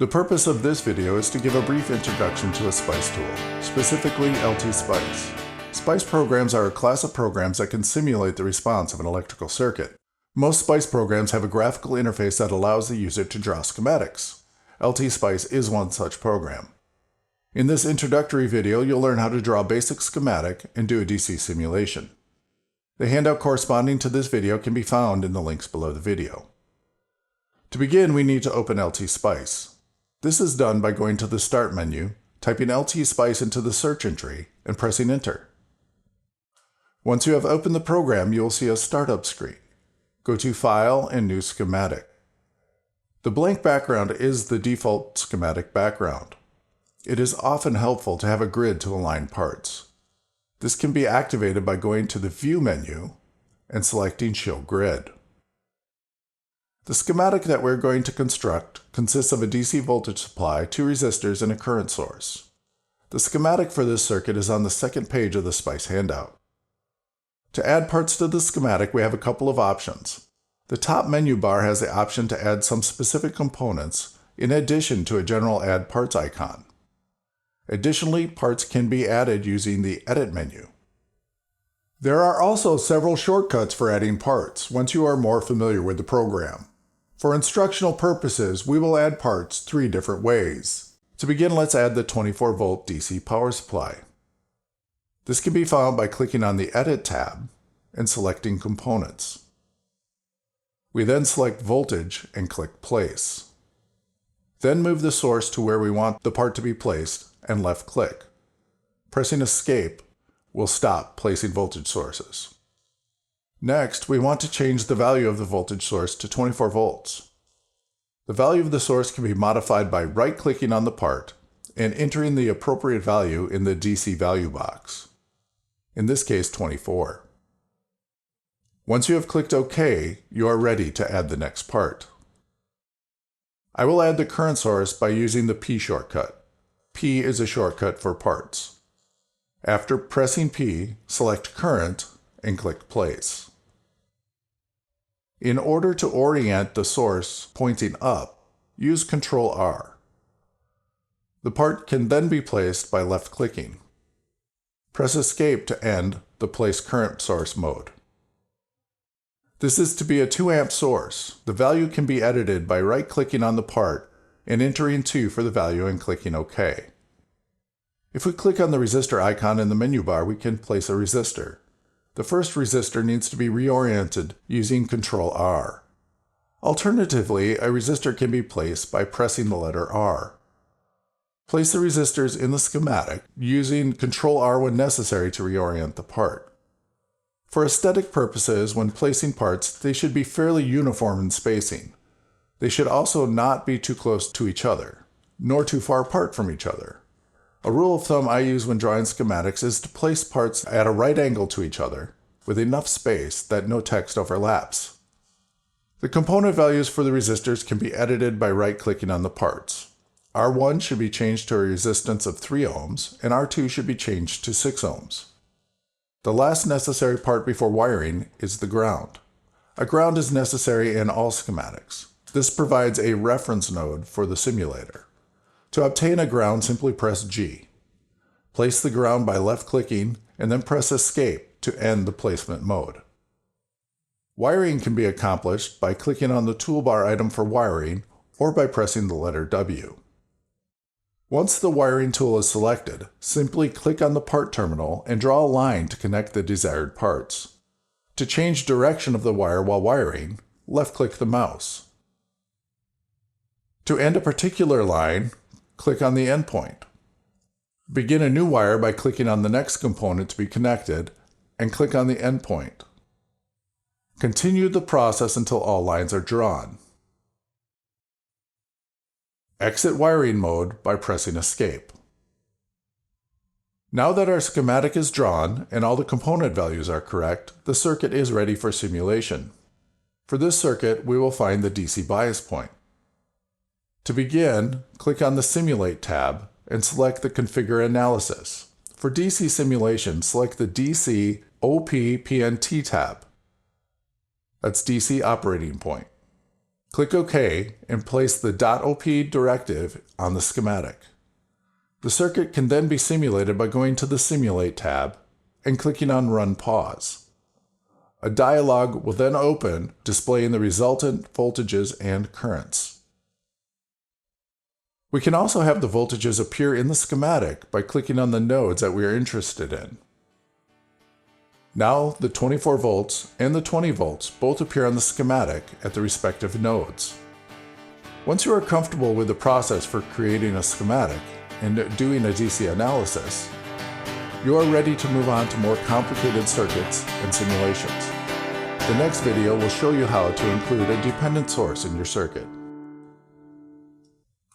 The purpose of this video is to give a brief introduction to a SPICE tool, specifically LTspice. SPICE programs are a class of programs that can simulate the response of an electrical circuit. Most SPICE programs have a graphical interface that allows the user to draw schematics. LTspice is one such program. In this introductory video, you'll learn how to draw a basic schematic and do a DC simulation. The handout corresponding to this video can be found in the links below the video. To begin, we need to open LTspice. This is done by going to the Start menu, typing LTspice into the search entry, and pressing Enter. Once you have opened the program, you will see a startup screen. Go to File and New Schematic. The blank background is the default schematic background. It is often helpful to have a grid to align parts. This can be activated by going to the View menu and selecting Show Grid. The schematic that we're going to construct consists of a DC voltage supply, 2 resistors, and a current source. The schematic for this circuit is on the second page of the SPICE handout. To add parts to the schematic, we have a couple of options. The top menu bar has the option to add some specific components in addition to a general Add Parts icon. Additionally, parts can be added using the Edit menu. There are also several shortcuts for adding parts once you are more familiar with the program. For instructional purposes, we will add parts 3 different ways. To begin, let's add the 24-volt DC power supply. This can be found by clicking on the Edit tab and selecting Components. We then select Voltage and click Place. Then move the source to where we want the part to be placed and left-click. Pressing Escape will stop placing voltage sources. Next, we want to change the value of the voltage source to 24 volts. The value of the source can be modified by right-clicking on the part and entering the appropriate value in the DC value box. In this case, 24. Once you have clicked OK, you are ready to add the next part. I will add the current source by using the P shortcut. P is a shortcut for parts. After pressing P, select Current and click Place. In order to orient the source pointing up, use Ctrl R. The part can then be placed by left-clicking. Press Escape to end the Place Current Source mode. This is to be a 2 amp source. The value can be edited by right-clicking on the part and entering 2 for the value and clicking OK. If we click on the resistor icon in the menu bar, we can place a resistor. The first resistor needs to be reoriented using Ctrl R. Alternatively, a resistor can be placed by pressing the letter R. Place the resistors in the schematic using Ctrl R when necessary to reorient the part. For aesthetic purposes, when placing parts, they should be fairly uniform in spacing. They should also not be too close to each other, nor too far apart from each other. A rule of thumb I use when drawing schematics is to place parts at a right angle to each other, with enough space that no text overlaps. The component values for the resistors can be edited by right-clicking on the parts. R1 should be changed to a resistance of 3 ohms, and R2 should be changed to 6 ohms. The last necessary part before wiring is the ground. A ground is necessary in all schematics. This provides a reference node for the simulator. To obtain a ground, simply press G. Place the ground by left-clicking and then press Escape to end the placement mode. Wiring can be accomplished by clicking on the toolbar item for wiring or by pressing the letter W. Once the wiring tool is selected, simply click on the part terminal and draw a line to connect the desired parts. To change direction of the wire while wiring, left-click the mouse. To end a particular line, click on the endpoint. Begin a new wire by clicking on the next component to be connected and click on the endpoint. Continue the process until all lines are drawn. Exit wiring mode by pressing Escape. Now that our schematic is drawn and all the component values are correct, the circuit is ready for simulation. For this circuit, we will find the DC bias point. To begin, click on the Simulate tab and select the Configure Analysis. For DC simulation, select the DC OP PNT tab. That's DC operating point. Click OK and place the .op directive on the schematic. The circuit can then be simulated by going to the Simulate tab and clicking on Run Pause. A dialog will then open displaying the resultant voltages and currents. We can also have the voltages appear in the schematic by clicking on the nodes that we are interested in. Now the 24 volts and the 20 volts both appear on the schematic at the respective nodes. Once you are comfortable with the process for creating a schematic and doing a DC analysis, you are ready to move on to more complicated circuits and simulations. The next video will show you how to include a dependent source in your circuit.